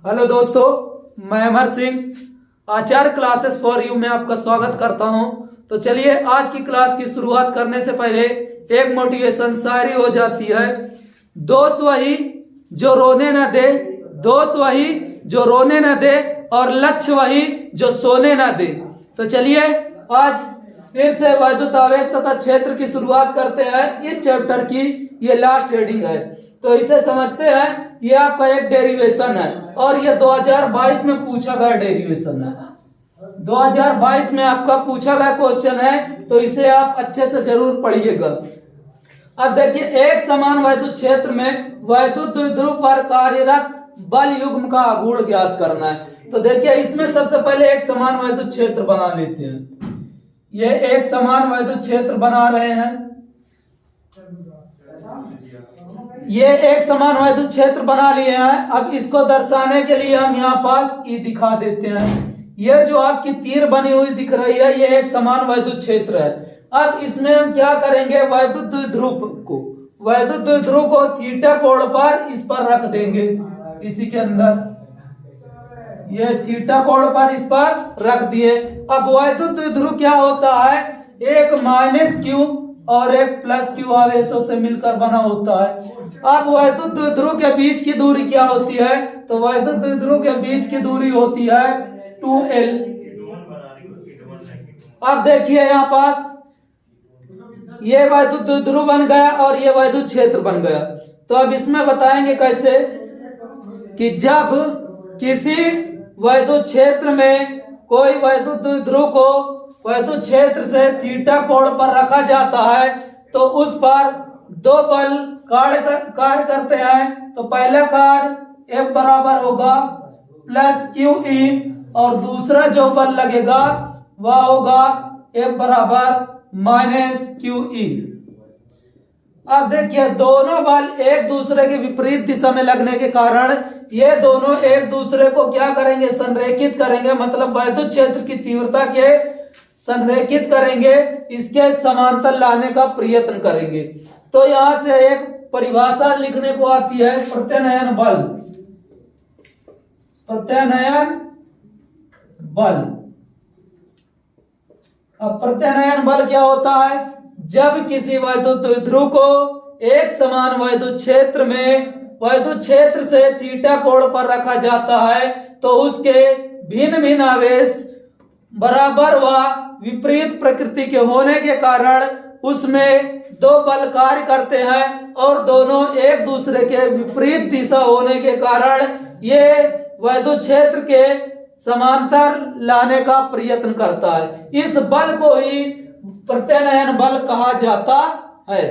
Hello दोस्तों, मैं अमर सिंह आचार्य classes for you में आपका स्वागत करता हूं। तो चलिए आज की क्लास की शुरुआत करने से पहले एक मोटिवेशन शायरी हो जाती है। दोस्त वही जो रोने न दे, दोस्त वही जो रोने न दे, और लक्ष्य वही जो सोने न दे। तो चलिए आज फिर से वैद्युत आवेश तथा क्षेत्र की शुरुआत करते हैं। इस चैप्टर की ये लास्ट हेडिंग है, तो इसे समझते हैं। ये आपका एक डेरिवेशन है और ये 2022 में पूछा गया डेरिवेशन है। 2022 में आपका पूछा गया क्वेश्चन है, तो इसे आप अच्छे से जरूर पढ़िएगा। अब देखिए, एक समान वैद्युत क्षेत्र में वैद्युत द्विध्रुव पर कार्यरत बल युग्म का आघूर्ण ज्ञात करना है। तो देखिए, इसमें सबसे पहले एक समान वैद्युत क्षेत्र बना लेते हैं। ये एक समान वैद्युत क्षेत्र बना रहे हैं। ये एक समान वैद्युत क्षेत्र बना लिए हैं। अब इसको दर्शाने के लिए हम यहाँ पास ई दिखा देते हैं। ये जो आपकी तीर बनी हुई दिख रही है, ये एक समान वैद्युत क्षेत्र है। अब इसमें हम क्या करेंगे, वैद्युत द्विध्रुव को थीटा कोण पर इस पर रख देंगे। इसी के अंदर ये थीटा कोण पर इस पर रख दिए। अब वैद्युत द्विध्रुव क्या होता है, एक माइनस क्यू और एक प्लस क्यू आवेशों से मिलकर बना होता है। अब वैद्युत द्विध्रुव के बीच की दूरी क्या होती है, तो वैद्युत द्विध्रुव के बीच की दूरी होती है 2L। अब देखिए यहाँ पास ये वैद्युत द्विध्रुव बन गया और ये वैद्युत क्षेत्र बन गया। तो अब इसमें बताएंगे कैसे कि जब किसी वैद्युत क्षेत्र में कोई वैद्युत द्विध्रुव को वैद्युत क्षेत्र से थीटा कोण पर रखा जाता है, तो उस पर दो बल कार्य करते हैं। तो पहला कार्य F बराबर होगा प्लस क्यू ई, और दूसरा जो बल लगेगा वह होगा F बराबर माइनस क्यू ई। अब देखिए, दोनों बल एक दूसरे के विपरीत दिशा में लगने के कारण ये दोनों एक दूसरे को क्या करेंगे, संरेखित करेंगे। मतलब वैद्युत क्षेत्र की तीव्रता के संरेखित करेंगे, इसके समांतर लाने का प्रयत्न करेंगे। तो यहां से एक परिभाषा लिखने को आती है, प्रत्यानयन बल। प्रत्यानयन बल। अब प्रत्यानयन बल क्या होता है, जब किसी वैद्युत द्विध्रुव को एक समान वैद्युत क्षेत्र में वैद्युत क्षेत्र से थीटा कोण पर रखा जाता है, तो उसके भिन्न भिन्न आवेश बराबर व विपरीत प्रकृति के होने के कारण उसमें दो बल कार्य करते हैं, और दोनों एक दूसरे के विपरीत दिशा होने के कारण ये वैद्युत क्षेत्र के समांतर लाने का प्रयत्न करता है। इस बल को ही प्रत्यानयन बल कहा जाता है।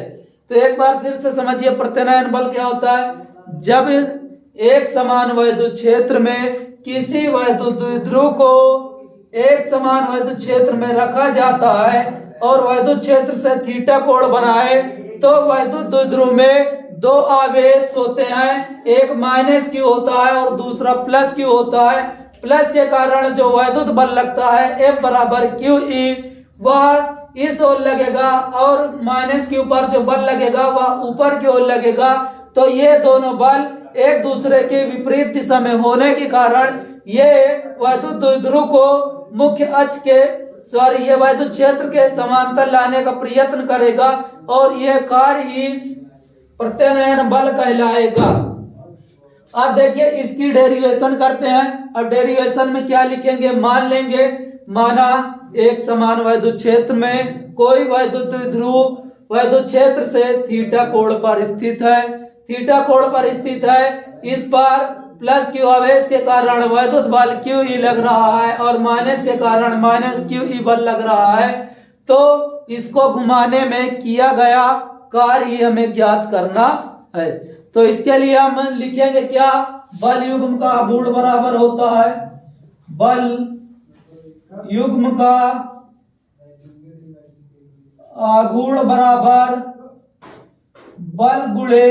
तो एक बार फिर से समझिए, प्रत्यानयन बल क्या होता है, जब एक समान वैद्युत क्षेत्र में किसी वैद्युत द्विध्रुव को एक समान वैद्युत क्षेत्र में रखा जाता है और वैद्युत क्षेत्र से थीटा कोण बनाए, तो वैद्युत द्विध्रुव में दो आवेश होते हैं, एक माइनस क्यू होता है और दूसरा प्लस क्यू होता है। प्लस के कारण जो वैद्युत बल लगता है F बराबर क्यू ई, वह इस ओर लगेगा, और माइनस क्यू पर जो बल लगेगा वह ऊपर की ओर लगेगा। तो ये दोनों बल एक दूसरे के विपरीत दिशा में होने के कारण ये वैद्युत द्विध्रुव को मुख्य अक्ष के ये वैद्युत क्षेत्र के समांतर लाने का प्रयत्न करेगा, और यह कार्य ही प्रत्यानयन बल कहलाएगा। अब देखिए, इसकी डेरिवेशन करते हैं। अब डेरिवेशन में क्या लिखेंगे, मान लेंगे, माना एक समान वैद्युत क्षेत्र में कोई वैद्युत द्विध्रुव वैद्युत क्षेत्र से थीटा कोण पर स्थित है। थीटा कोण पर स्थित है, इस पर प्लस क्यू आवेश के कारण वैद्युत बल क्यू ई लग रहा है और माइनस के कारण माइनस क्यू ई बल लग रहा है। तो इसको घुमाने में किया गया कार्य हमें ज्ञात करना है। तो इसके लिए हम लिखेंगे क्या, बल युग्म का आघूर्ण बराबर होता है बल युग्म का आघूर्ण बराबर बल गुणे।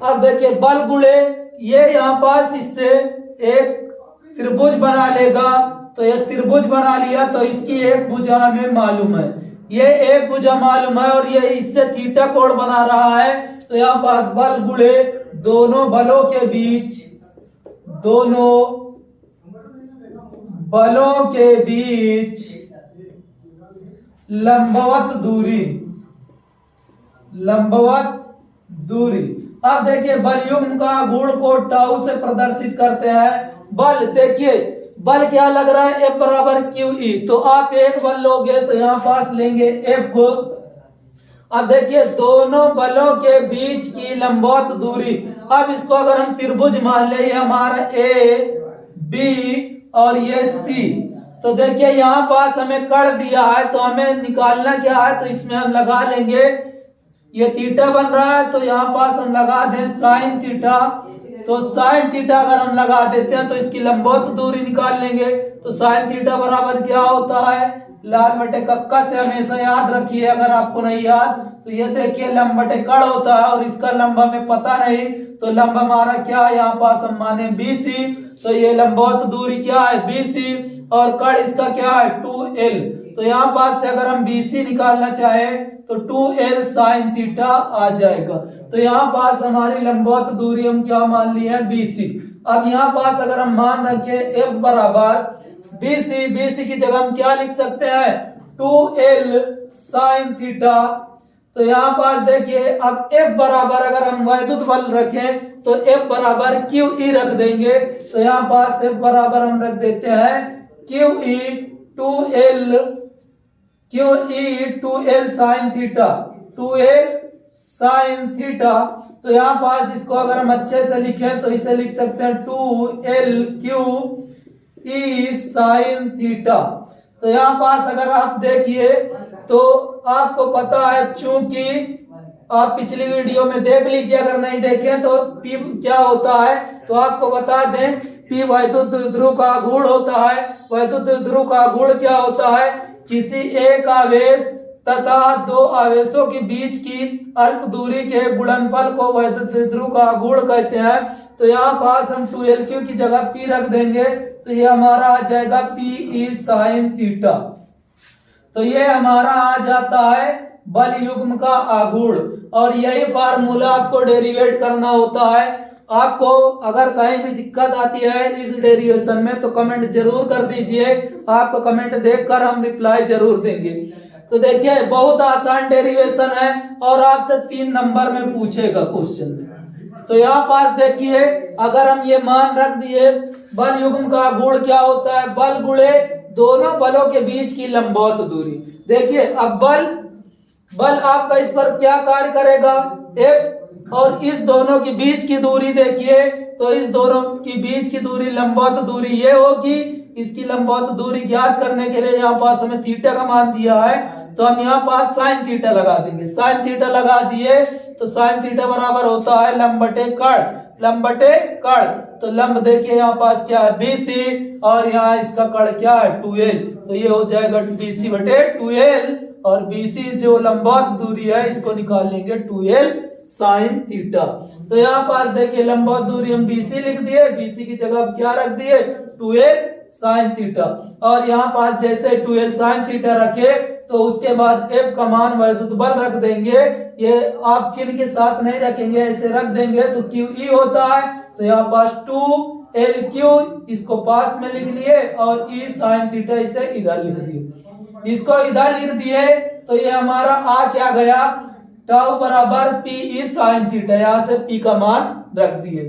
अब देखिए, बल गुणे ये यहाँ पास इससे एक त्रिभुज बना लेगा। तो ये त्रिभुज बना लिया, तो इसकी एक भुजा हमें मालूम है, ये एक भुजा मालूम है, और ये इससे थीटा कोण बना रहा है। तो यहाँ पास बल गुणे दोनों बलों के बीच दोनों बलों के बीच लंबवत दूरी। अब देखिए बल युग्म का गुण को टाउ से प्रदर्शित करते हैं। बल देखिए, बल क्या लग रहा है, F बराबर QE। तो आप एक बल लोगे तो यहाँ पास लेंगे F। अब देखिए दोनों बलों के बीच की लंबवत दूरी। अब इसको अगर हम त्रिभुज मान ले, ये हमारा A B और ये C। तो देखिए यहाँ पास हमें कर दिया है, तो हमें निकालना क्या है, तो इसमें हम लगा लेंगे, ये थीटा बन रहा है तो यहाँ पास हम लगा दें साइन थीटा। तो साइन थीटा अगर हम लगा देते हैं तो इसकी लंबवत दूरी निकाल लेंगे। तो साइन थीटा बराबर क्या होता है, लाल बटे कक्का से हमेशा याद रखिए, अगर आपको नहीं याद तो ये देखिए लंब बटे कड़ होता है और इसका लंब हमें पता नहीं, तो लंब हमारा क्या है, यहाँ पास हम माने BC। तो ये लंबवत दूरी क्या है BC और कड़ इसका क्या है 2L। तो यहाँ पास से अगर हम BC निकालना चाहे तो 2L साइन थीटा आ जाएगा। तो यहाँ पास हमारी लंबवत दूरी हम क्या मान ली है BC। अब यहाँ पास अगर हम मान रखे F बराबर BC की जगह हम क्या लिख सकते हैं 2L साइन थीटा। तो यहाँ पास देखिए अब F बराबर अगर हम वैद्युत बल रखें तो F बराबर QE रख देंगे। तो यहाँ पास F बराबर हम रख देते हैं QE 2L sine theta, 2L sine theta. तो यहाँ पास इसको अगर हम अच्छे से लिखें तो इसे लिख सकते हैं 2L QE साइन थीटा। तो यहाँ पास अगर आप देखिए तो आपको पता है, चूंकि आप पिछली वीडियो में देख लीजिए, अगर नहीं देखें तो P क्या होता है तो आपको बता दें, P वैद्युत ध्रुव का गुण होता है। वैद्युत ध्रुव का गुण क्या होता है, किसी एक आवेश तथा दो आवेशों के बीच की अल्प दूरी के गुणनफल को वैद्युत ध्रुव का गुण कहते हैं। तो यहाँ पास हम 2LQ की जगह P रख देंगे तो ये हमारा आ जाएगा PE साइन थीटा। तो ये हमारा आ जाता है बल युग्म का आघूर्ण, और यही फार्मूला आपको डेरिवेट करना होता है। आपको अगर कहीं भी दिक्कत आती है इस डेरिवेशन में तो कमेंट जरूर कर दीजिए, आपको कमेंट देखकर हम रिप्लाई जरूर देंगे। तो देखिए बहुत आसान डेरिवेशन है और आपसे 3 नंबर में पूछेगा क्वेश्चन में। तो यहाँ पास देखिए अगर हम ये मान रख दिए, बल युग्म का गुण क्या होता है, बल गुणे दोनों बलों के बीच की लंबवत दूरी। देखिए अब बल आपका इस पर क्या कार्य करेगा F, और इस दोनों के बीच की दूरी देखिए, तो इस दोनों के बीच की दूरी लंबवत दूरी ये होगी। इसकी लंबवत दूरी ज्ञात करने के लिए यहाँ पास हमें थीटा का मान दिया है, तो हम यहाँ पास साइन थीटा लगा देंगे। साइन थीटा लगा दिए तो साइन थीटा बराबर होता है लंब बटे कड़। तो लंब देखिए यहाँ पास क्या है BC और यहाँ इसका कड़ क्या है 2L। तो ये हो जाएगा BC बटे 2L, और BC जो लंबवत दूरी है इसको निकाल लेंगे 2L साइन थीटा। तो यहाँ पास देखिए लंबवत दूरी हम BC लिख दिए, BC की जगह क्या रख दिए 2L साइन थीटा। और यहाँ पास जैसे 2L साइन थीटा रखे तो उसके बाद F का मान वैद्युत बल रख देंगे। ये आप चिन्ह के साथ नहीं रखेंगे, ऐसे रख देंगे तो QE होता है। तो यहाँ पास 2LQ इसको पास में लिख लिए और E साइन थीटा इसे इधर लिख दिए। इसको इधर लिख दिए तो ये हमारा आ क्या गया, टाउ बराबर PE साइन थीटा, यहाँ से P का मान रख दिए।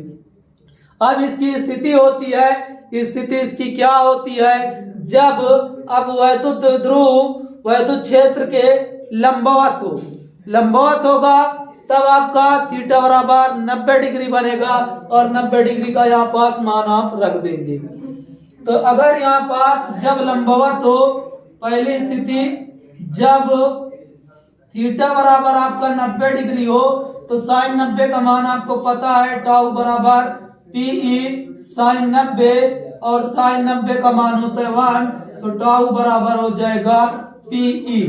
अब इसकी स्थिति होती है, स्थिति इसकी क्या होती है, जब अब वैद्युत ध्रुव वैद्युत क्षेत्र के लंबवत होगा तब आपका थीटा बराबर 90 डिग्री बनेगा, और 90 डिग्री का यहाँ पास मान आप रख देंगे। तो अगर यहाँ पास जब लंबवत हो, पहली स्थिति जब थीटा बराबर आपका 90 डिग्री हो तो साइन 90 का मान आपको पता है, टाउ बराबर PE साइन 90, और साइन 90 का मान होता है 1, तो टाउ बराबर हो जाएगा PE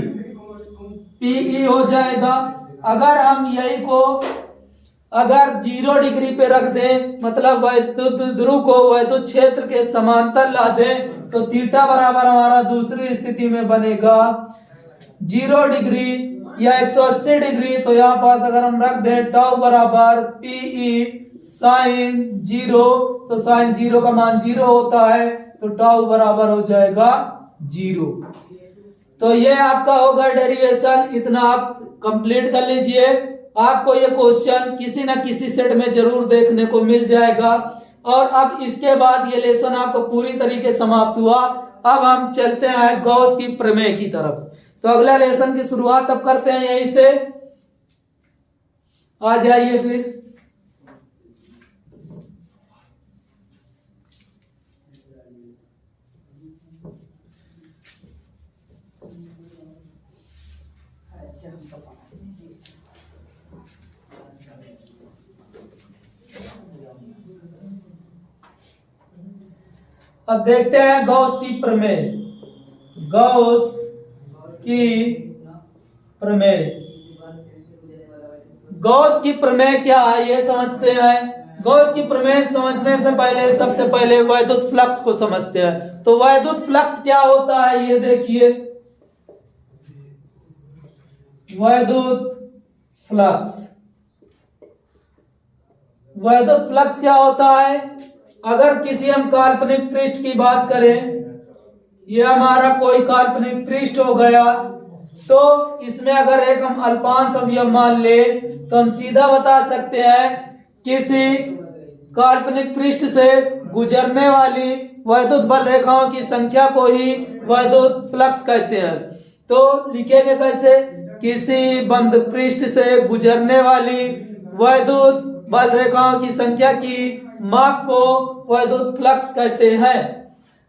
हो जाएगा। अगर हम यही को अगर 0 डिग्री पे रख दें, मतलब वैद्युत ध्रुव को वैद्युत क्षेत्र के समांतर ला दें, तो थीटा बराबर हमारा दूसरी स्थिति में बनेगा 0 डिग्री या 180 डिग्री। तो यहाँ पास अगर हम रख दें टाउ बराबर PE साइन 0, तो साइन 0 का मान 0 होता है, तो टाउ बराबर हो जाएगा 0। तो ये आपका होगा डेरिवेशन। इतना आप कंप्लीट कर लीजिए। आपको ये क्वेश्चन किसी ना किसी सेट में जरूर देखने को मिल जाएगा। और अब इसके बाद ये लेसन आपको पूरी तरीके समाप्त हुआ। अब हम चलते हैं गॉस की प्रमेय की तरफ। तो अगला लेसन की शुरुआत अब करते हैं यहीं से। आ जाइए फिर। अब देखते हैं गॉस की प्रमेय। गॉस की प्रमेय, गॉस की प्रमेय क्या है ये समझते हैं। गॉस की प्रमेय समझने से पहले सबसे पहले वैद्युत फ्लक्स को समझते हैं। तो वैद्युत फ्लक्स क्या होता है ये देखिए। वैद्युत फ्लक्स, वैद्युत फ्लक्स क्या होता है। अगर किसी हम काल्पनिक पृष्ठ की बात करें, ये हमारा कोई काल्पनिक पृष्ठ हो गया, तो इसमें अगर एक हम अल्पांश अवयव मान ले तो हम सीधा बता सकते हैं किसी काल्पनिक पृष्ठ से गुजरने वाली वैद्युत बल रेखाओं की संख्या को ही वैद्युत फ्लक्स कहते हैं। तो लिखेंगे कैसे, किसी बंद पृष्ठ से गुजरने वाली वैद्युत बल रेखाओं की संख्या की माप को वैद्युत फ्लक्स कहते हैं।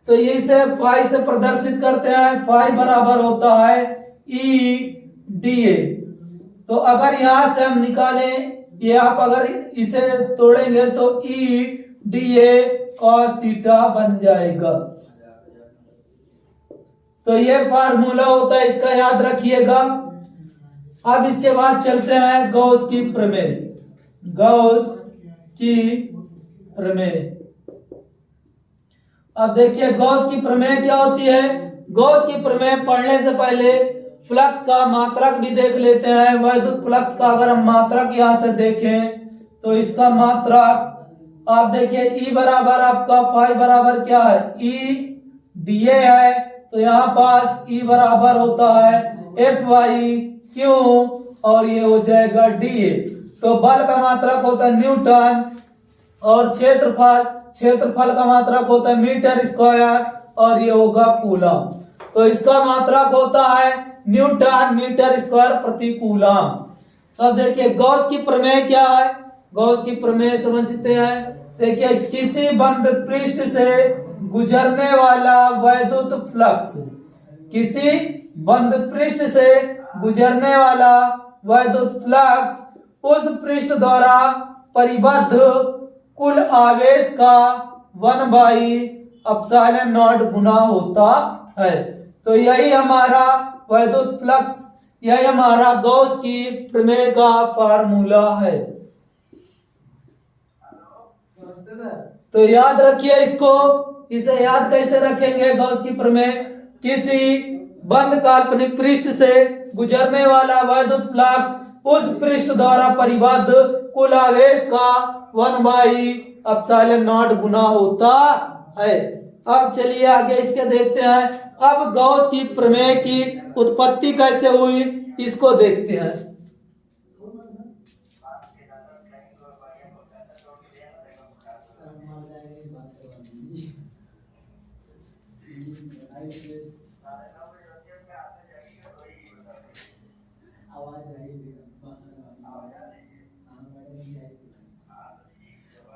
तो इसे फाई से प्रदर्शित करते हैं। फाई बराबर होता है E/dA। तो अगर यहां से हम निकालें, ये आप अगर इसे तोड़ेंगे तो E/dA cos थीटा बन जाएगा। तो ये फार्मूला होता है, इसका याद रखिएगा। अब इसके बाद चलते हैं गॉस की प्रमेय। गॉस की प्रमेय, अब देखिए गॉस की प्रमेय क्या होती है। गॉस की प्रमेय पढ़ने से पहले फ्लक्स का मात्रक भी देख लेते हैं। वैद्युत फ्लक्स का अगर हम मात्रक यहां से देखें तो इसका मात्रक आप देखिए E बराबर आपका फाई बराबर क्या है, E/dA है। तो यहाँ पास E बराबर होता है F/Q और ये हो जाएगा dA। तो बल का मात्रक होता है न्यूटन और क्षेत्रफल का मात्रक होता है मीटर स्क्वायर और ये होगा कूलम। तो इसका मात्रक होता है न्यूटन मीटर स्क्वायर प्रति कूलम। तो अब देखिए गॉस की प्रमेय क्या है। गॉस की प्रमेय समझते हैं। देखिए किसी बंद पृष्ठ से गुजरने वाला वैद्युत फ्लक्स, किसी बंद पृष्ठ से गुजरने वाला वैद्युत फ्लक्स उस पृष्ठ द्वारा परिबद्ध कुल आवेश का 1/ε0 गुना होता है। तो यही हमारा वैद्युत फ्लक्स, यही हमारा गॉस की प्रमेय का फार्मूला है। तो याद रखिए इसको। इसे याद कैसे रखेंगे गॉस की प्रमेय, किसी बंद काल्पनिक पृष्ठ से गुजरने वाला वैद्युत फ्लक्स उस पृष्ठ द्वारा परिबद्ध कुल आवेश का 1/ε0 गुना होता है। अब चलिए आगे इसके देखते हैं। अब गॉस की प्रमेय की उत्पत्ति कैसे हुई इसको देखते हैं।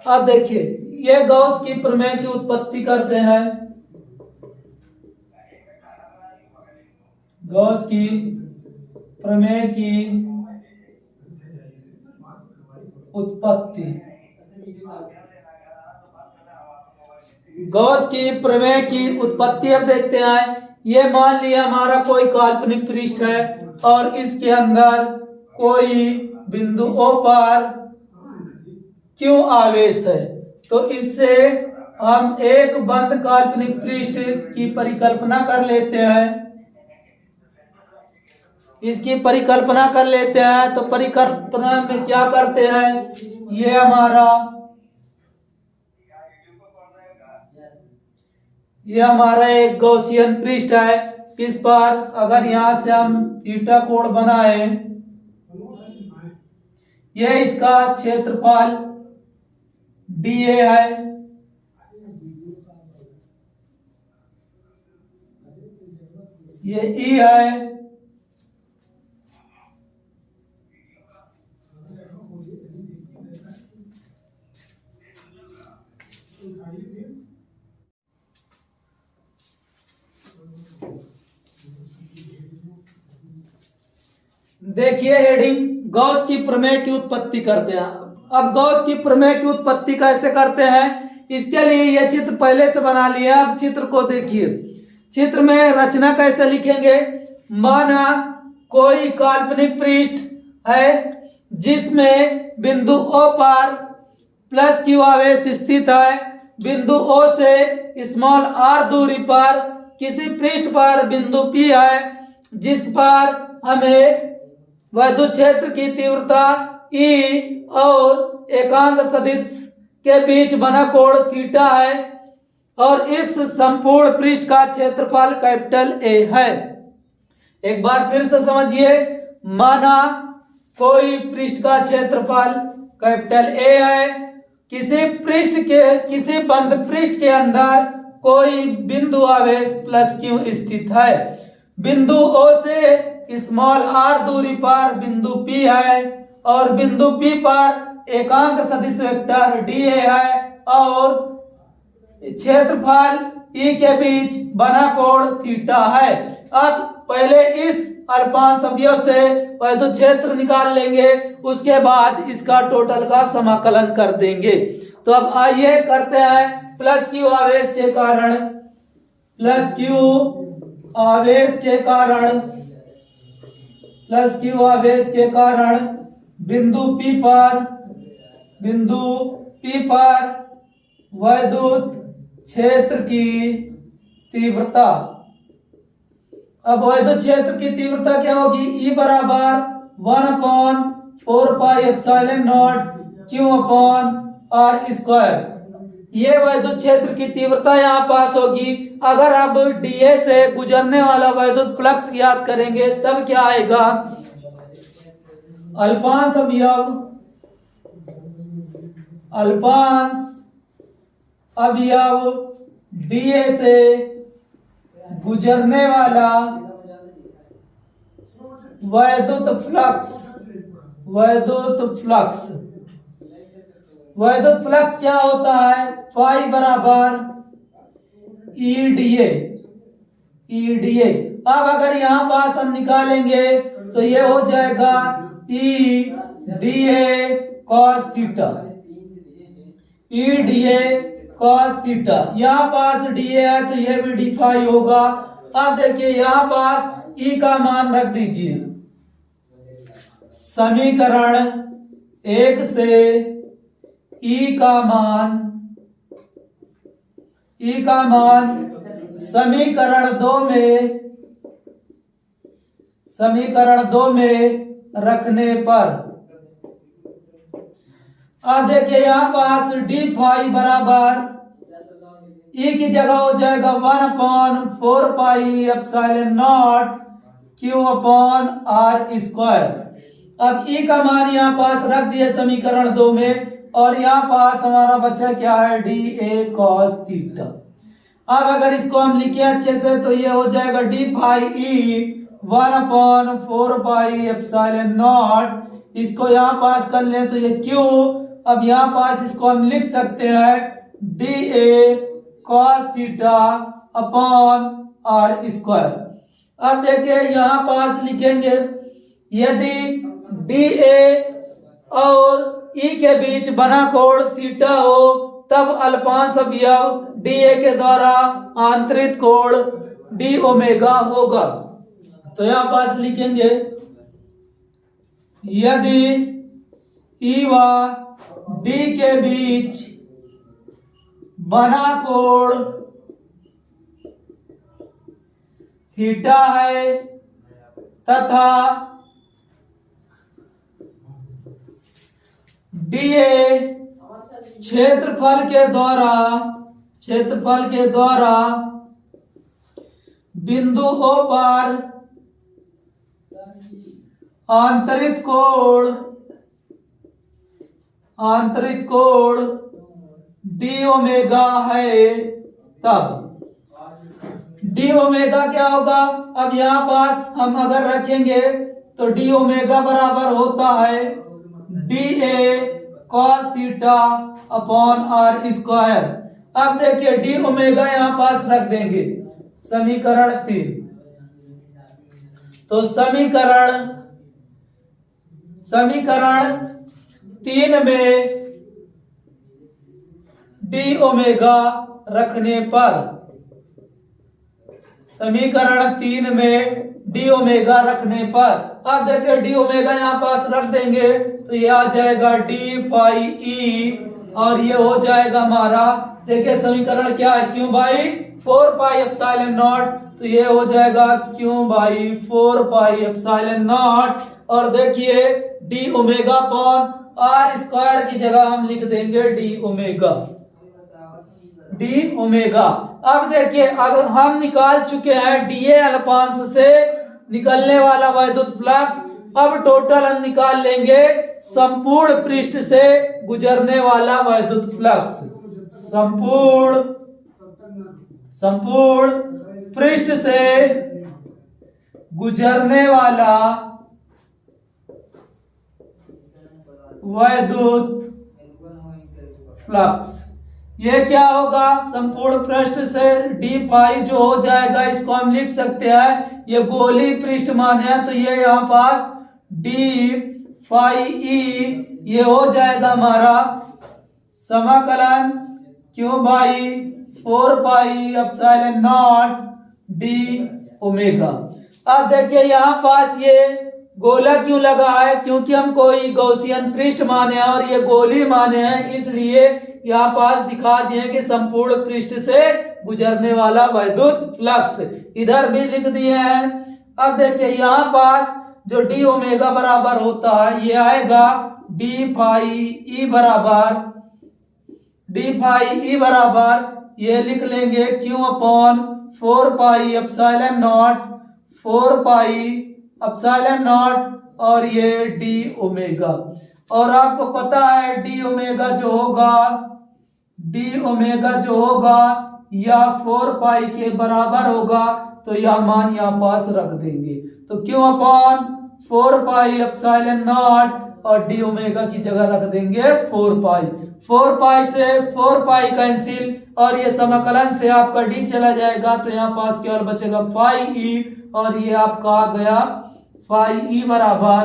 अब देखिए ये गॉस की प्रमेय की उत्पत्ति करते हैं। गॉस की प्रमेय की उत्पत्ति, गॉस की प्रमेय की उत्पत्ति अब देखते हैं। ये मान लिया हमारा कोई काल्पनिक पृष्ठ है और इसके अंदर कोई बिंदु O पर Q आवेश है। तो इससे हम एक बंद काल्पनिक पृष्ठ की परिकल्पना कर लेते हैं। इसकी परिकल्पना कर लेते हैं। तो परिकल्पना में क्या करते हैं, ये हमारा ये हमारा एक गॉसियन पृष्ठ है। इस पर अगर यहां से हम थीटा कोण बनाए, ये इसका क्षेत्रफल dA है। ये E है। देखिए हेडिंग, गॉस की प्रमेय की उत्पत्ति करते हैं। अब गॉस की प्रमेय की उत्पत्ति कैसे करते हैं, इसके लिए यह चित्र पहले से बना लिया। अब चित्र को देखिए। चित्र में रचना कैसे लिखेंगे, माना कोई काल्पनिक पृष्ठ है जिसमें बिंदु O पर प्लस Q आवेश स्थित है। बिंदु O से स्मॉल r दूरी पर किसी पृष्ठ पर बिंदु P है जिस पर हमें वैद्युत क्षेत्र की तीव्रता E और एकांक सदिश के बीच बना कोण थीटा है और इस संपूर्ण पृष्ठ का क्षेत्रफल कैपिटल A है। एक बार फिर से समझिए, माना कोई पृष्ठ का क्षेत्रफल कैपिटल A है, किसी बंद पृष्ठ के अंदर कोई बिंदु आवेश प्लस Q स्थित है। बिंदु O से स्मॉल r दूरी पर बिंदु P है और बिंदु P पर एकांक सदिश वेक्टर dA है और क्षेत्रफल E के बीच बना कोण थीटा है। अब पहले इस अल्पांश अवयव से वैद्युत क्षेत्र निकाल लेंगे, उसके बाद इसका टोटल का समाकलन कर देंगे। तो अब आइए करते हैं। प्लस Q आवेश के कारण बिंदु P पर वैद्युत क्षेत्र की तीव्रता। अब वैद्युत क्षेत्र की तीव्रता क्या होगी, E बराबर 1/4πε0 Q/r²। ये वैद्युत क्षेत्र की तीव्रता यहाँ पास होगी। अगर अब dA से गुजरने वाला वैद्युत फ्लक्स याद करेंगे तब क्या आएगा, अल्पांश अवयव dA से गुजरने वाला वैद्युत फ्लक्स क्या होता है, फाई बराबर EdA। अब अगर यहां पास हम निकालेंगे तो ये हो जाएगा EdA cos थीटा। यहाँ पास dA है तो ये भी d फाई होगा। अब देखिए यहाँ पास E का मान रख दीजिए। समीकरण 1 से E का मान समीकरण 2 में रखने पर, अब देखिए यहाँ पास d फाई बराबर E की जगह हो जाएगा 1/4πε0 Q/r²। अब E का मान यहाँ पास रख दिए समीकरण 2 में और यहाँ पास हमारा बच्चा क्या है, dA cos थीटा। अब अगर इसको हम लिखे अच्छे से तो ये हो जाएगा d फाई E 1/4πε0। इसको यहाँ पास कर लें तो ये Q। अब यहाँ पास इसको हम लिख सकते हैं dA cos थीटा r²। अब देखिए यहाँ पास लिखेंगे, यदि dA और E के बीच बना कोण थीटा हो तब अल्पांश अवयव dA के द्वारा आंतरिक कोण d ओमेगा होगा। तो यहाँ पास लिखेंगे, यदि E व D के बीच बना कोण थीटा है तथा dA क्षेत्रफल के द्वारा क्षेत्रफल के द्वारा बिंदु O पर आंतरिक कोण डी ओमेगा है, तब डी ओमेगा क्या होगा। अब यहां पास हम अगर रखेंगे तो डी ओमेगा बराबर होता है D A cos theta upon R square. अब देखिए डी ओमेगा यहां पास रख देंगे समीकरण 3। तो समीकरण 3 में डी ओमेगा रखने पर, समीकरण 3 में डी ओमेगा रखने पर, अब देखिए डी ओमेगा यहां पास रख देंगे तो ये आ जाएगा डी फाई ई और ये हो जाएगा हमारा, देखिए समीकरण क्या है, Q by 4 pi epsilon naught, तो ये हो जाएगा Q by 4 pi epsilon naught. और देखिए D omega upon R square की जगह हम लिख देंगे डी ओमेगा। अब देखिए अगर हम निकाल चुके हैं डीए अल्फांस से निकलने वाला वैद्युत फ्लक्स, अब टोटल हम निकाल लेंगे संपूर्ण पृष्ठ से गुजरने वाला वैद्युत फ्लक्स। संपूर्ण पृष्ठ से गुजरने वाला वैद्युत फ्लक्स, ये क्या होगा, संपूर्ण पृष्ठ से डी फाई जो हो जाएगा, इसको हम लिख सकते हैं, ये गोली पृष्ठ मान है तो ये यहाँ पास डी फाई ई, ये हो जाएगा हमारा समाकलन Q by 4 pi epsilon not D omega. अब देखिए यहाँ पास ये गोला क्यों लगा है, क्योंकि हम कोई गौसियन पृष्ठ माने हैं और ये गोली माने हैं, इसलिए यहाँ पास दिखा दिए कि संपूर्ण पृष्ठ से गुजरने वाला वैद्युत फ्लक्स, इधर भी लिख दिए हैं। अब देखिए यहाँ पास जो डी ओमेगा बराबर होता है ये आएगा डी फाई ई बराबर ये लिख लेंगे Q upon 4 pi epsilon not, 4 pi epsilon naught और ये डी ओमेगा। और आपको पता है डी ओमेगा जो होगा या 4 पाई के बराबर होगा, तो यह मान यहाँ पास रख देंगे, तो क्यों अपॉन 4 पाई एप्सिलॉन नॉट और डी ओमेगा की जगह रख देंगे 4 पाई। 4 पाई से 4 पाई कैंसिल और ये समाकलन से आपका डी चला जाएगा, तो यहाँ पास केवल बचेगा फाई ई और ये आपका आ गया फाई ई बराबर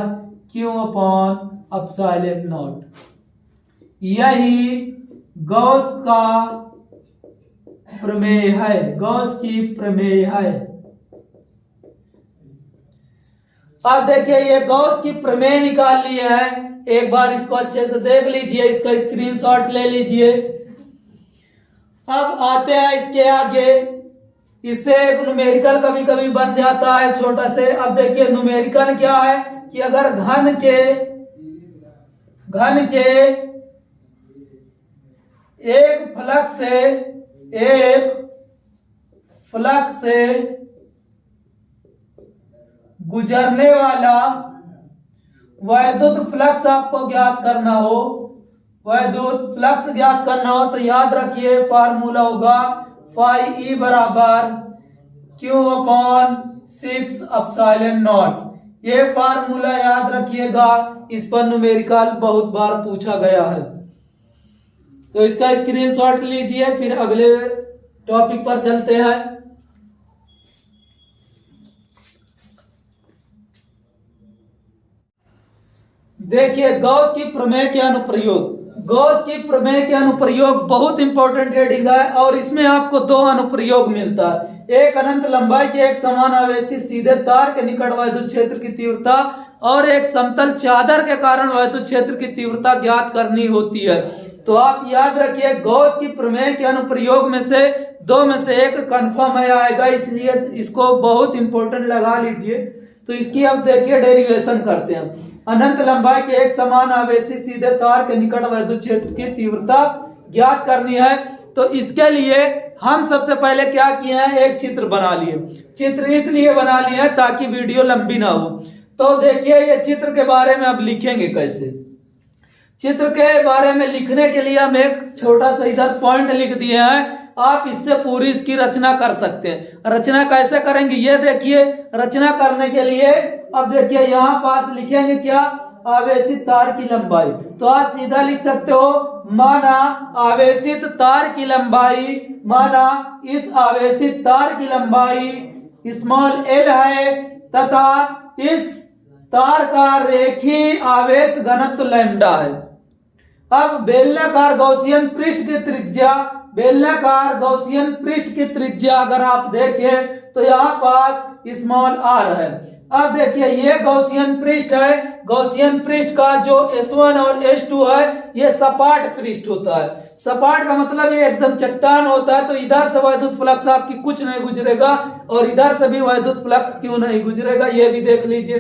क्यू अपॉन एप्सिलॉन नॉट। यही गॉस का प्रमेय है, गॉस की प्रमेय है। अब देखिए ये गॉस की प्रमेय निकाल ली है, एक बार इसको अच्छे से देख लीजिए, इसका स्क्रीनशॉट ले लीजिए। अब आते हैं इसके आगे, इससे एक न्यूमेरिकल कभी कभी बन जाता है छोटा से। अब देखिए न्यूमेरिकल क्या है कि अगर घन के एक फ्लक्स से गुजरने वाला वैद्युत फ्लक्स आपको ज्ञात करना हो, तो याद रखिए फार्मूला होगा फाई ई बराबर क्यू अपॉन 6 एप्सिलॉन नॉट। ये फार्मूला याद रखिएगा, इस पर न्यूमेरिकल बहुत बार पूछा गया है, तो इसका स्क्रीनशॉट लीजिए। फिर अगले टॉपिक पर चलते हैं। देखिए गॉस की प्रमेय के अनुप्रयोग, गॉस की प्रमेय के अनुप्रयोग बहुत इंपॉर्टेंट हेडिंग है और इसमें आपको 2 अनुप्रयोग मिलता है। एक अनंत लंबाई के एक समान आवेशी सीधे तार के निकट वैद्युत क्षेत्र की तीव्रता और एक समतल चादर के कारण वैद्युत क्षेत्र की तीव्रता ज्ञात करनी होती है। तो आप याद रखिए गॉस की प्रमेय के अनुप्रयोग में से 2 में से एक कंफर्म आएगा, इसलिए इसको बहुत इंपॉर्टेंट लगा लीजिए। तो इसकी अब देखिए डेरिवेशन करते हैं। अनंत लंबाई के एक समान आवेशी सीधे तार के निकट वैद्युत क्षेत्र की तीव्रता ज्ञात करनी है। तो इसके लिए हम सबसे पहले क्या किए हैं, एक चित्र बना लिए। चित्र इसलिए बना लिए हैं ताकि वीडियो लंबी ना हो। तो देखिए ये चित्र के बारे में अब लिखेंगे कैसे। चित्र के बारे में लिखने के लिए हम एक छोटा सा इधर पॉइंट लिख दिए हैं। आप इससे पूरी इसकी रचना कर सकते हैं। रचना कैसे करेंगे ये देखिए। रचना करने के लिए अब देखिए यहाँ पास लिखेंगे क्या, आवेशित तार की लंबाई। तो आप सीधा लिख सकते हो, माना आवेशित तार की लंबाई, माना इस आवेशित तार की लंबाई स्मॉल l है तथा इस तार का रेखीय आवेश घनत्व लैम्डा है। अब बेलनाकार गौसियन पृष्ठ की त्रिज्या, बेलनाकार गौसियन पृष्ठ की त्रिज्या अगर आप देखें तो यहाँ पास स्मॉल r है। अब देखिए ये गौसियन पृष्ठ है। गौसियन पृष्ठ का जो S1 और S2 है ये सपाट पृष्ठ होता है। सपाट का मतलब ये एकदम चट्टान होता है। तो इधर से वैद्युत फ्लक्स आपकी कुछ नहीं गुजरेगा और इधर से भी वैद्युत फ्लक्स क्यों नहीं गुजरेगा ये भी देख लीजिए।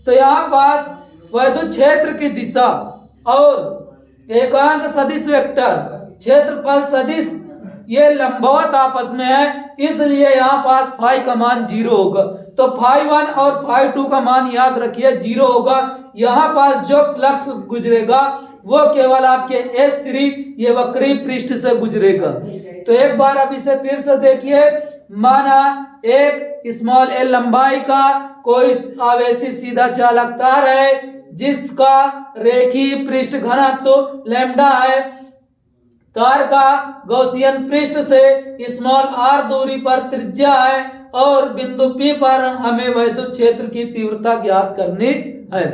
तो यहाँ पास वैद्युत क्षेत्र की दिशा और एकांक सदिश वेक्टर, क्षेत्रफल सदिश ये लंबवत आपस में है, इसलिए यहाँ पास फाई का मान 0 होगा। तो फाई 1 और फाई 2 का मान याद रखिए 0 होगा। यहाँ पास जो फ्लक्स गुजरेगा वो केवल आपके S3 ये वक्री पृष्ठ से गुजरेगा। तो एक बार अब इसे फिर से देखिए। माना एक स्मॉल l लंबाई का कोई आवेशित सीधा चालक तार है जिसका रेखीय पृष्ठ घनत्व लैम्डा है। तार का गौसियन पृष्ठ से स्मॉल r दूरी पर त्रिज्या है और बिंदु P पर हमें वैद्युत क्षेत्र की तीव्रता ज्ञात करनी है।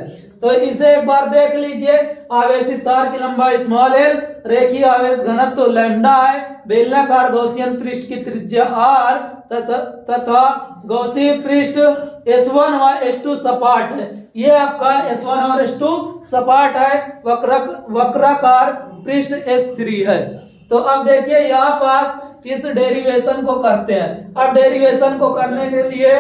तो इसे एक बार देख लीजिए। आवेशित तार की लंबाई स्मॉल l, रेखीय आवेश घनत्व लैम्डा है, बेलनाकार गौसियन पृष्ठ की त्रिज्या r तथा गौसीय पृष्ठ S1 व S2 सपाट है। ये आपका S1 और S2 सपाट है। वक्राकार पृष्ठ S3 है। तो अब देखिए यहाँ पास इस डेरिवेशन को करते हैं। अब डेरिवेशन को करने के लिए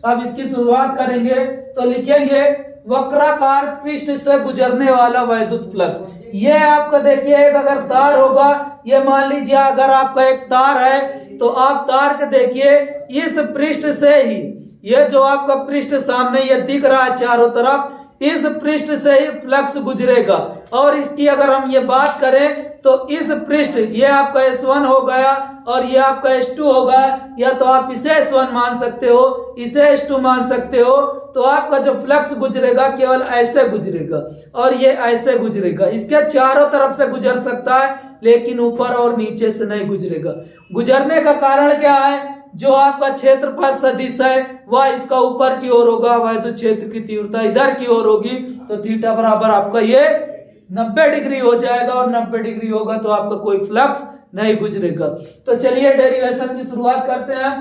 अब इसकी शुरुआत करेंगे तो लिखेंगे वक्राकार पृष्ठ से गुजरने वाला वैद्युत फ्लक्स। ये आपका देखिए एक अगर तार होगा, ये मान लीजिए अगर आपका एक तार है तो आप तार के देखिए इस पृष्ठ से ही, ये जो आपका पृष्ठ सामने ये दिख रहा है चारों तरफ, इस पृष्ठ से ही फ्लक्स गुजरेगा। और इसकी अगर हम ये बात करें तो इस पृष्ठ ये आपका S1 हो गया और ये आपका S2 हो गया, या तो आप इसे S1 मान सकते हो, इसे S2 मान सकते हो। तो आपका जो फ्लक्स गुजरेगा केवल ऐसे गुजरेगा और ये ऐसे गुजरेगा। इसके चारों तरफ से गुजर सकता है लेकिन ऊपर और नीचे से नहीं गुजरेगा। गुजरने का कारण क्या है, जो आपका क्षेत्रफल सदिश है वह इसका ऊपर की ओर होगा, वैद्युत क्षेत्र की तीव्रता इधर की ओर होगी। तो थीटा बराबर आपका ये 90 डिग्री हो जाएगा और 90 डिग्री होगा तो आपका कोई फ्लक्स नहीं गुजरेगा। तो चलिए डेरिवेशन की शुरुआत करते हैं।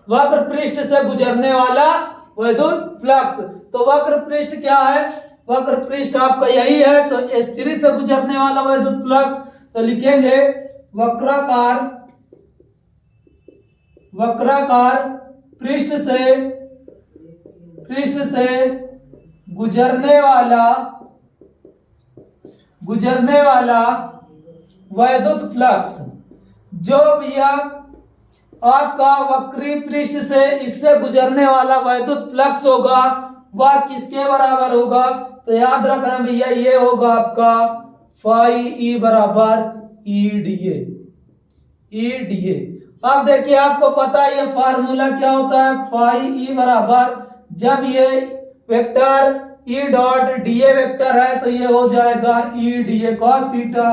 वक्र पृष्ठ से गुजरने वाला वैद्युत फ्लक्स। तो वक्र पृष्ठ क्या है, वक्र पृष्ठ आपका यही है। तो S3 से गुजरने वाला वैद्युत फ्लक्स तो लिखेंगे वक्राकार पृष्ठ से गुजरने वाला वैद्युत फ्लक्स, जो भी आपका वक्री पृष्ठ से इससे गुजरने वाला वैद्युत फ्लक्स होगा वह किसके बराबर होगा। तो याद रखना भैया ये होगा आपका फाई E बराबर EdA। अब देखिए आपको पता है ये फार्मूला क्या होता है, फाई E बराबर, जब ये vector E dot dA vector है तो ये हो जाएगा EdA cos थीटा।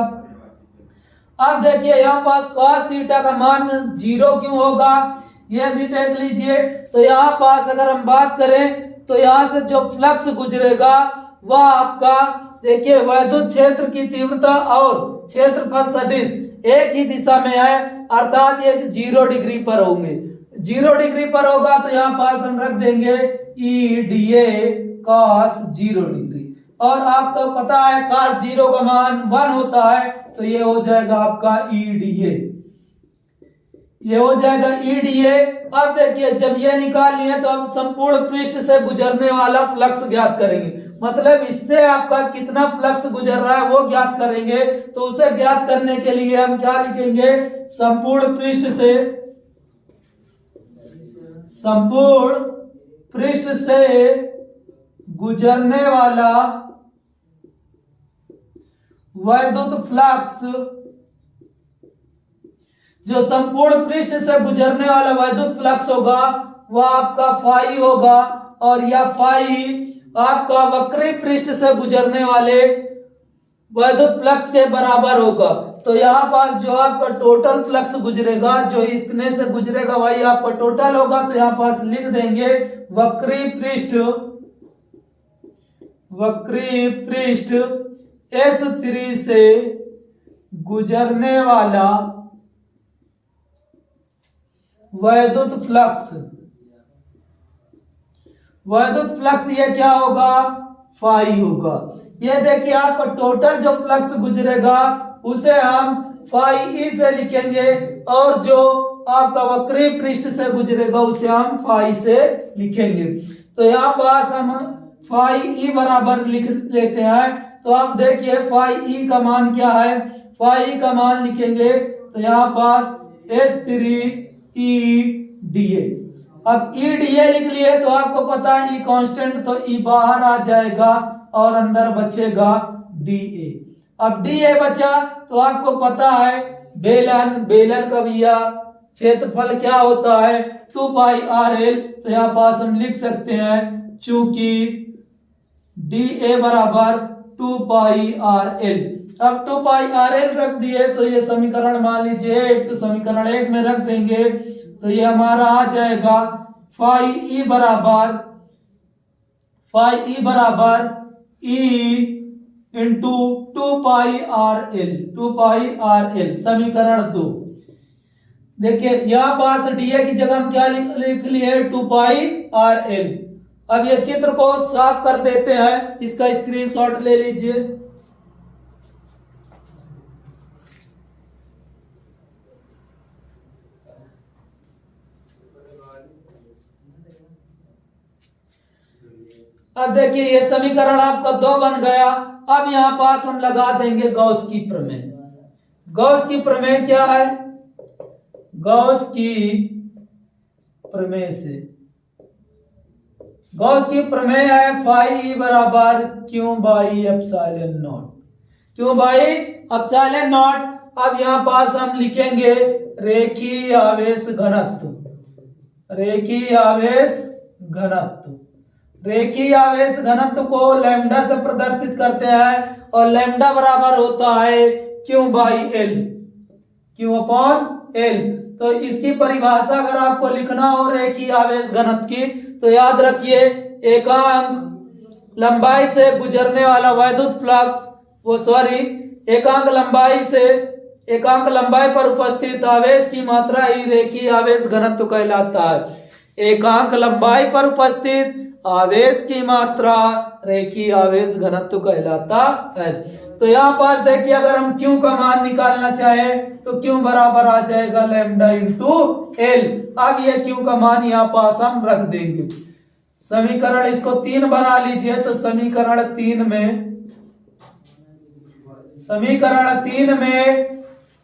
अब देखिए यहाँ पास cos थीटा का मान 0 क्यों होगा ये भी देख लीजिए। तो यहाँ पास अगर हम बात करें तो यहाँ से जो फ्लक्स गुजरेगा वह आपका देखिए वैद्युत क्षेत्र की तीव्रता और क्षेत्रफल सदिश एक ही दिशा में है, अर्थात ये 0 डिग्री पर होंगे। 0 डिग्री पर होगा तो यहाँ पास हम रख देंगे EdA cos 0 डिग्री। और आपको पता है cos 0 का मान 1 होता है तो ये हो जाएगा आपका EdA, ये हो जाएगा EdA। अब देखिए जब ये निकाल लिए तो अब संपूर्ण पृष्ठ से गुजरने वाला फ्लक्स ज्ञात करेंगे। मतलब इससे आपका कितना फ्लक्स गुजर रहा है वो ज्ञात करेंगे। तो उसे ज्ञात करने के लिए हम क्या लिखेंगे, संपूर्ण पृष्ठ से गुजरने वाला वैद्युत फ्लक्स, जो संपूर्ण पृष्ठ से गुजरने वाला वैद्युत फ्लक्स होगा वह आपका फाई होगा, और यह फाई आपका वक्री पृष्ठ से गुजरने वाले वैद्युत फ्लक्स के बराबर होगा। तो यहाँ पास जो आपका टोटल फ्लक्स गुजरेगा, जो इतने से गुजरेगा वही आपका टोटल होगा। तो यहाँ पास लिख देंगे वक्री पृष्ठ S3 से गुजरने वाला वैद्युत फ्लक्स ये क्या होगा, फाई होगा। ये देखिए आपका टोटल जो फ्लक्स गुजरेगा उसे हम फाई ई से लिखेंगे, और जो आपका वक्री पृष्ठ से गुजरेगा उसे हम फाई से लिखेंगे। तो यहाँ पास हम फाई ई बराबर लिख लेते हैं। तो आप देखिए फाई ई का मान क्या है, फाई ई का मान लिखेंगे तो यहाँ पास S3 अब EDA लिख लिए तो आपको पता है E कांस्टेंट, तो E बाहर आ जाएगा और अंदर बचेगा DA। अब DA बचा तो आपको पता है बेलन का भी क्षेत्रफल क्या होता है 2 पाई RL। तो यहाँ पास हम लिख सकते हैं चूंकि DA बराबर 2 पाई RL। अब 2 पाई RL रख दिए तो ये समीकरण मान लीजिए एक, तो समीकरण 1 में रख देंगे तो ये हमारा आ जाएगा फाई ई बराबर E इंटू 2 पाई RL समीकरण 2। देखिए यहाँ पास DA की जगह हम क्या लिख लिए 2 पाई RL। अब ये चित्र को साफ कर देते हैं, इसका स्क्रीनशॉट ले लीजिए। अब देखिए ये समीकरण आपका 2 बन गया। अब यहां पास हम लगा देंगे गॉस की प्रमेय। गॉस की प्रमेय क्या है, गॉस की प्रमेय से गॉस की प्रमेय है फाई ई बराबर क्यू बाई एप्सिलॉन नॉट, क्यों भाई एप्सिलॉन नॉट। अब यहां पास हम लिखेंगे रेखीय आवेश घनत्व, रेखीय आवेश घनत्व को लैम्डा से प्रदर्शित करते हैं, और लैम्डा बराबर होता है Q by L, Q upon L. तो इसकी परिभाषा अगर आपको लिखना हो रेखीय आवेश घनत्व की, तो याद रखिए एकांक लंबाई से गुजरने वाला वैद्युत फ्लक्स, एकांक लंबाई पर उपस्थित आवेश की मात्रा ही रेखीय आवेश घनत्व कहलाता है। एकांक लंबाई पर उपस्थित आवेश की मात्रा रेखीय आवेश घनत्व कहलाता है। तो यहाँ पास देखिए अगर हम Q का मान निकालना चाहे तो Q बराबर आ जाएगा लैम्डा इंटू एल। अब ये Q का मान यहाँ पास हम रख देंगे। समीकरण इसको 3 बना लीजिए। तो समीकरण 3 में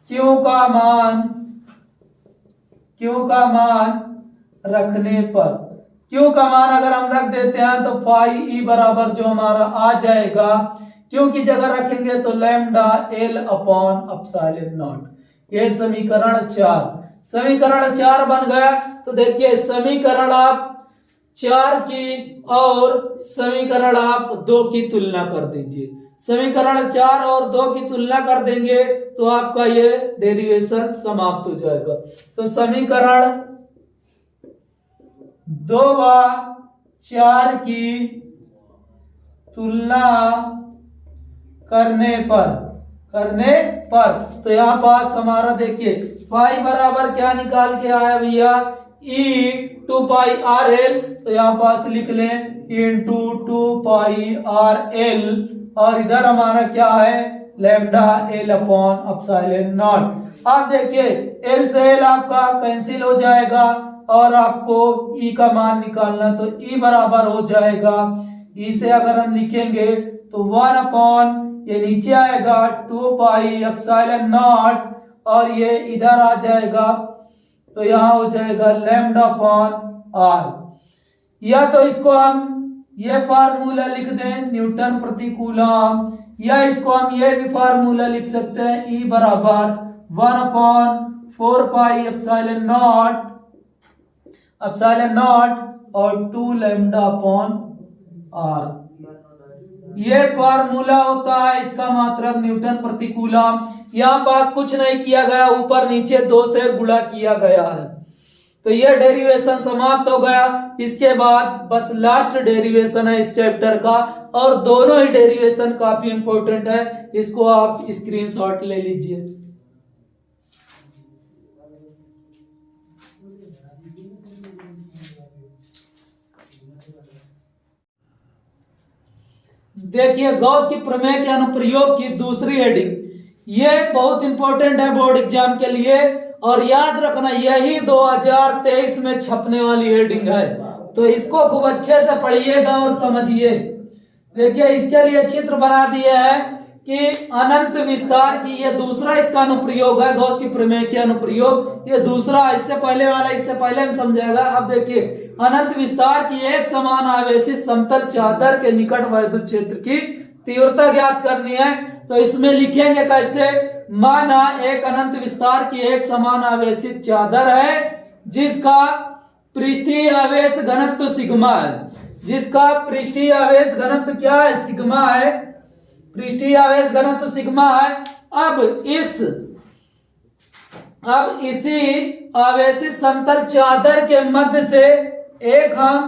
Q का मान रखने पर, Q का मान अगर हम रख देते हैं तो फाई ई बराबर जो हमारा आ जाएगा, Q की जगह रखेंगे तो lambda L upon epsilon not. ये समीकरण 4 बन गया। तो देखिए समीकरण आप 4 की और समीकरण आप 2 की तुलना कर दीजिए। समीकरण 4 और 2 की तुलना कर देंगे तो आपका ये डेरिवेशन समाप्त हो जाएगा। तो समीकरण 2 व 4 की तुलना करने पर तो यहाँ पास हमारा देखिए फाई बराबर क्या निकाल के आया भैया, E 2 पाई RL। तो यहाँ पास लिख लें इंटू 2 पाई RL, और इधर हमारा क्या है lambda L upon epsilon not. अब देखिए एल से एल आपका कैंसिल हो जाएगा और आपको E का मान निकालना, तो E बराबर हो जाएगा ई से अगर हम लिखेंगे तो 1 अपॉन ये नीचे आएगा 2 पाई एप्सिलॉन नॉट और ये इधर आ जाएगा तो यहाँ हो जाएगा लैम्डा अपॉन आर। या तो इसको हम ये फार्मूला लिख दें न्यूटन प्रति कूलम, या इसको हम ये भी फार्मूला लिख सकते हैं E बराबर 1 अपॉन 4 पाई एप्सिलॉन नॉट और 2 लैम्डा अपॉन आर। ये फार्मूला होता है इसका मात्रक न्यूटन प्रति कूलम। यहाँ पास कुछ नहीं किया गया, ऊपर नीचे 2 से गुणा किया गया है। तो ये डेरिवेशन समाप्त हो गया। इसके बाद बस लास्ट डेरिवेशन है इस चैप्टर का, और दोनों ही डेरिवेशन काफी इंपॉर्टेंट है। इसको आप स्क्रीनशॉट ले लीजिए। देखिए गॉस की प्रमेय के अनुप्रयोग की दूसरी हेडिंग, ये बहुत इंपॉर्टेंट है बोर्ड एग्जाम के लिए, और याद रखना यही 2023 में छपने वाली हेडिंग है। तो इसको खूब अच्छे से पढ़िएगा और समझिए। देखिए इसके लिए चित्र बना दिया है कि अनंत विस्तार की, ये दूसरा इसका अनुप्रयोग है गॉस की प्रमेय के अनुप्रयोग, ये दूसरा, इससे पहले वाला इससे पहले हम समझाएगा। अब देखिए अनंत विस्तार की एक समान आवेशित समतल चादर के निकट वैद्युत क्षेत्र की तीव्रता ज्ञात करनी है। तो इसमें लिखेंगे कैसे, माना एक अनंत विस्तार की एक समान आवेशित चादर है जिसका पृष्ठीय आवेश घनत्व सिग्मा है। जिसका पृष्ठीय आवेश घनत्व क्या है, सिग्मा है। पृष्ठीय आवेश घनत्व सिग्मा है। अब इसी आवेशित समतल चादर के मध्य से एक हम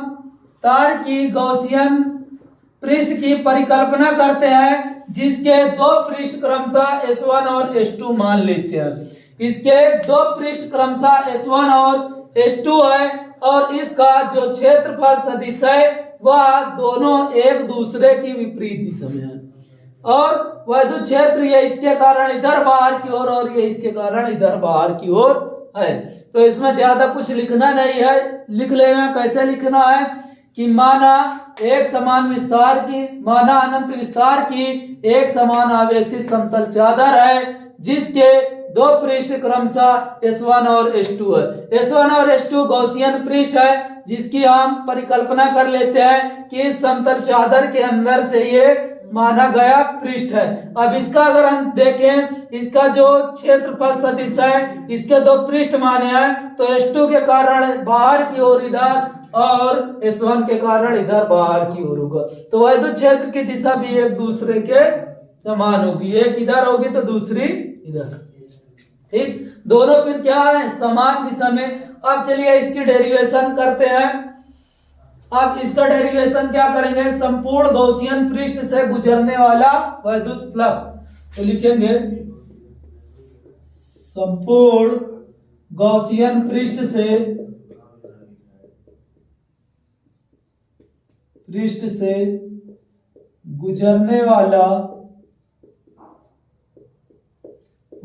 तार की गॉसियन पृष्ठ की परिकल्पना करते हैं जिसके 2 पृष्ठ क्रमशः S1 और S2 मान लेते हैं। इसके 2 पृष्ठ क्रमशः S1 और S2 है, और इसका जो क्षेत्रफल सदिश है वह दोनों एक दूसरे की विपरीत दिशा में है, और वैद्युत क्षेत्र ये इसके कारण इधर बाहर की ओर और ये इसके कारण इधर बाहर की ओर है। तो इसमें ज्यादा कुछ लिखना नहीं है, लिख लेना। कैसे लिखना है कि माना एक समान विस्तार की, माना अनंत विस्तार की एक समान आवेशित समतल चादर है जिसके 2 पृष्ठ क्रमशः S1 और S2 है। S1 और S2 गॉसियन पृष्ठ है जिसकी हम परिकल्पना कर लेते हैं कि इस समतल चादर के अंदर से ये माना गया पृष्ठ है। अब इसका अगर हम देखें, इसका जो क्षेत्रफल सदिश है इसके 2 पृष्ठ माने हैं, तो S2 के कारण बाहर की ओर इधर और S1 के कारण इधर बाहर की ओर होगा। तो वैद्युत क्षेत्र की दिशा भी एक दूसरे के समान होगी, एक इधर होगी तो दूसरी इधर। ठीक, दोनों फिर क्या है, समान दिशा में। अब चलिए इसकी डेरिवेशन करते हैं। अब इसका डेरिवेशन क्या करेंगे, संपूर्ण गॉसियन पृष्ठ से गुजरने वाला वैद्युत फ्लक्स। तो लिखेंगे संपूर्ण गॉसियन पृष्ठ से गुजरने वाला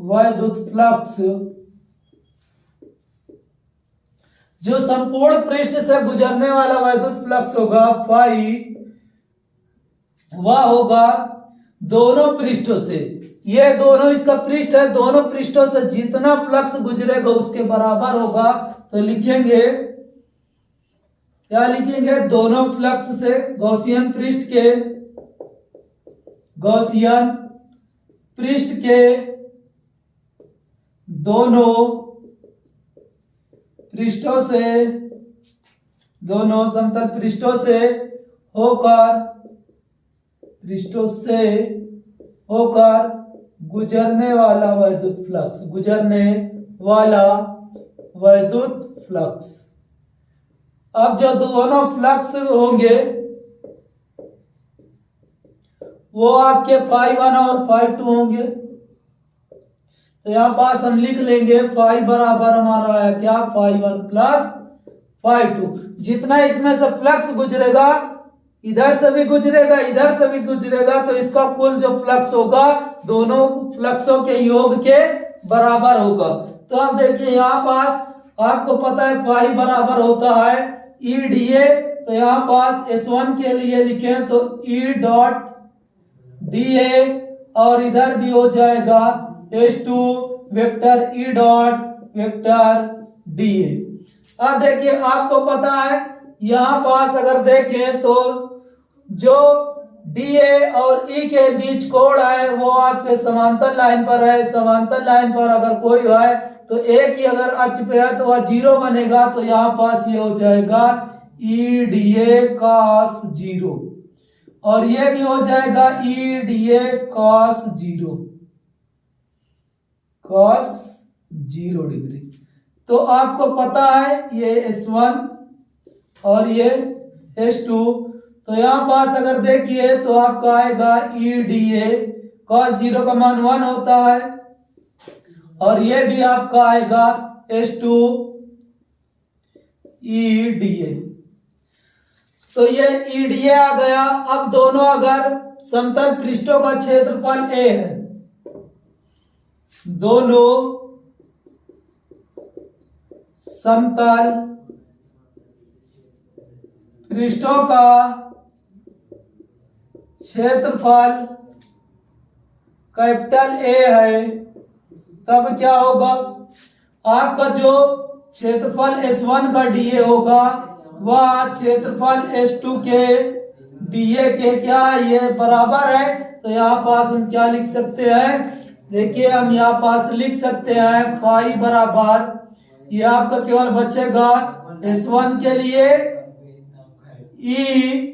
वैद्युत फ्लक्स, जो संपूर्ण पृष्ठ से गुजरने वाला वैद्युत फ्लक्स होगा फाई, वह होगा दोनों पृष्ठों से, ये दोनों इसका पृष्ठ है, दोनों पृष्ठों से जितना फ्लक्स गुजरेगा उसके बराबर होगा। तो लिखेंगे, क्या लिखेंगे, दोनों फ्लक्स से गॉसियन पृष्ठ के दोनों पृष्ठों से, दोनों समतल पृष्ठों से होकर गुजरने वाला वैद्युत फ्लक्स, गुजरने वाला वैद्युत फ्लक्स। अब जो दोनों फ्लक्स होंगे वो आपके φ1 और φ2 होंगे। तो यहां पास हम लिख लेंगे फाई बराबर हमारा है क्या, φ1 प्लस φ2। जितना इसमें से फ्लक्स गुजरेगा, इधर से भी गुजरेगा इधर से भी गुजरेगा, तो इसका कुल जो फ्लक्स होगा दोनों फ्लक्सों के योग के बराबर होगा। तो अब देखिए यहाँ पास आपको पता है फाई बराबर होता है EdA तो यहाँ पास S1 के लिए लिखें तो E डॉट dA और इधर भी हो जाएगा S2 vector E dot vector dA। अब देखिए आपको पता है यहाँ पास अगर देखें तो जो DA और E के बीच कोण है वो आपके समांतर लाइन पर है। समांतर लाइन पर अगर कोई है तो एक ही अगर अक्ष पे है तो वह 0 बनेगा, तो यहाँ पास ये हो जाएगा EDA cos 0 और ये भी हो जाएगा EDA cos 0 डिग्री। तो आपको पता है ये S1 और ये S2, तो यहाँ पास अगर देखिए तो आपका आएगा EDA cos 0 का मान 1 होता है और ये भी आपका आएगा S2 EDA। तो ये EDA आ गया। अब दोनों अगर समतल पृष्ठों का क्षेत्रफल A है, दोनों समतल पृष्ठों का क्षेत्रफल कैपिटल A है, तब क्या होगा, आपका जो क्षेत्रफल S1 का DA होगा वह क्षेत्रफल S2 के DA के क्या ये बराबर है। तो यहाँ पास हम क्या लिख सकते हैं, देखिए हम यहाँ पास लिख सकते हैं फाई बराबर, ये आपका केवल बचेगा S1 के लिए EA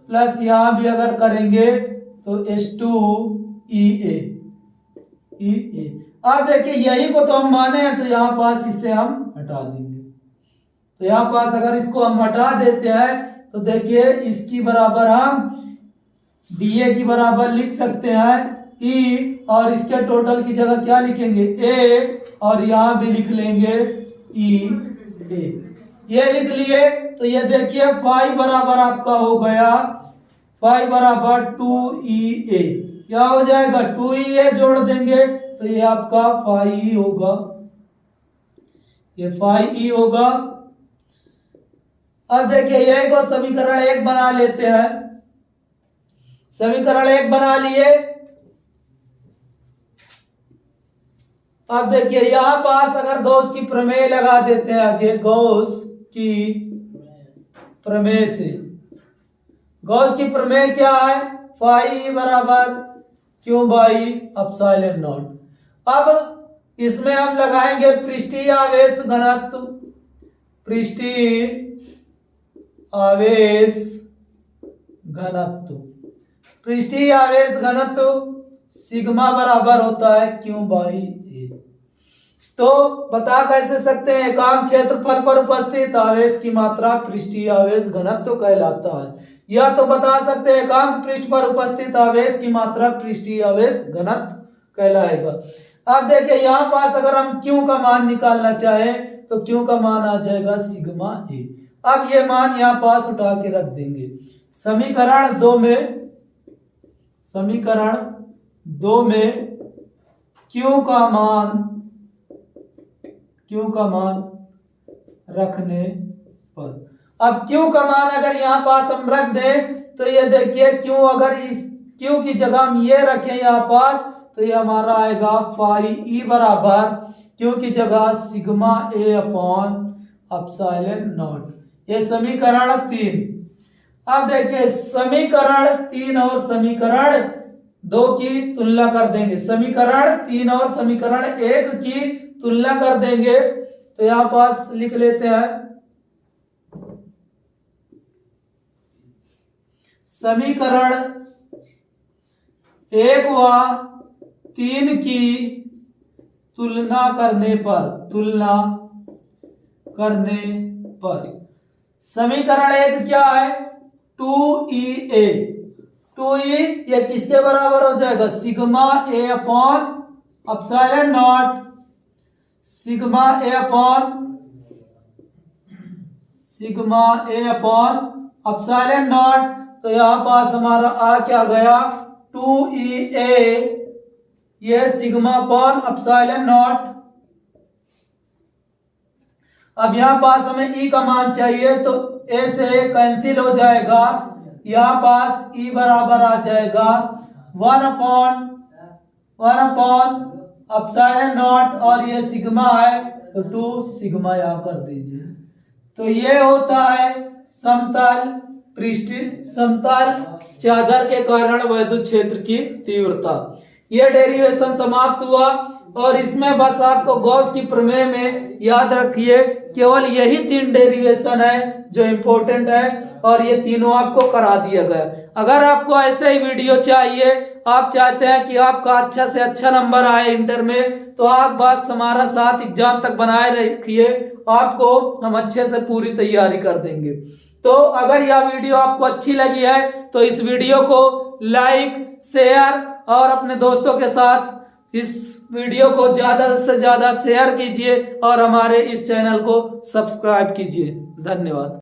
प्लस यहाँ भी अगर करेंगे तो S2 EA। अब देखिए यही को तो हम माने हैं, तो यहाँ पास इसे हम हटा देंगे। तो यहाँ पास अगर इसको हम हटा देते हैं तो देखिए इसकी बराबर हम DA की बराबर लिख सकते हैं E और इसके टोटल की जगह क्या लिखेंगे A और यहाँ भी लिख लेंगे EA। ये लिख लिए तो ये देखिए फाई बराबर आपका हो गया, फाई बराबर 2EA, क्या हो जाएगा 2EA जोड़ देंगे तो ये आपका फाई होगा, ये फाई होगा। अब देखिए यही को समीकरण 1 बना लेते हैं। समीकरण 1 बना लिए। अब देखिए यहां पास अगर गॉस की प्रमेय लगा देते हैं, आगे गॉस की प्रमेय से, गॉस की प्रमेय क्या है, फाई बराबर क्यू बाई एप्सिलॉन नॉट। अब इसमें हम लगाएंगे पृष्ठीय आवेश घनत्व, पृष्ठीय आवेश घनत्व, पृष्ठीय आवेश घनत्व सिग्मा बराबर होता है क्यू बाई ए। तो बता कैसे सकते हैं, एकांक क्षेत्रफल पर उपस्थित आवेश की मात्रा पृष्ठीय आवेश घनत्व कहलाता है। या तो बता सकते हैं एकांक पृष्ठ पर उपस्थित आवेश की मात्रा पृष्ठीय आवेश घनत्व कहलाएगा। अब देखिए यहाँ पास अगर हम क्यू का मान निकालना चाहें तो क्यू का मान आ जाएगा सिग्मा ए। अब ये मान यहाँ पास उठा के रख देंगे। समीकरण 2 में, समीकरण 2 में क्यू का मान रखने पर, अब क्यू का मान अगर यहाँ पास हम रख दें तो ये देखिए क्यू, अगर इस क्यू की जगह हम ये रखें यहाँ पास तो ये हमारा आएगा फाई ई बराबर क्यू की जगह sigma A upon epsilon not. ये समीकरण 3। अब देखिए समीकरण 3 और समीकरण 2 की तुलना कर देंगे। समीकरण 3 और समीकरण 1 की तुलना कर देंगे तो यहां पास लिख लेते हैं समीकरण 1 व 3 की तुलना करने पर समीकरण 1 क्या है 2EA, 2E ये किसके बराबर हो जाएगा sigma A upon epsilon not, sigma A upon epsilon naught. तो यहां पास हमारा आ क्या गया 2EA ये सिग्मा अपॉन एप्सिलॉन नॉट। अब यहाँ पास हमें ई का मान चाहिए, तो ए से कैंसिल हो जाएगा, यहाँ पास ई बराबर आ जाएगा 1/1/, एप्सिलॉन नॉट, और ये सिग्मा है तो 2 सिग्मा यहाँ कर दीजिए। तो ये होता है समतल पृष्ठीय समतल चादर के कारण वैद्युत क्षेत्र की तीव्रता। ये डेरिवेशन समाप्त हुआ, और इसमें बस आपको गॉस की प्रमेय में याद रखिए केवल यही 3 डेरिवेशन है जो इम्पोर्टेंट है, और ये तीनों आपको करा दिया गया। अगर आपको ऐसे ही वीडियो चाहिए, आप चाहते हैं कि आपका अच्छा से अच्छा नंबर आए इंटर में, तो आप बस हमारा साथ एग्जाम तक बनाए रखिए, आपको हम अच्छे से पूरी तैयारी कर देंगे। तो अगर यह वीडियो आपको अच्छी लगी है तो इस वीडियो को लाइक, शेयर और अपने दोस्तों के साथ इस वीडियो को ज्यादा से ज्यादा शेयर कीजिए, और हमारे इस चैनल को सब्सक्राइब कीजिए। धन्यवाद।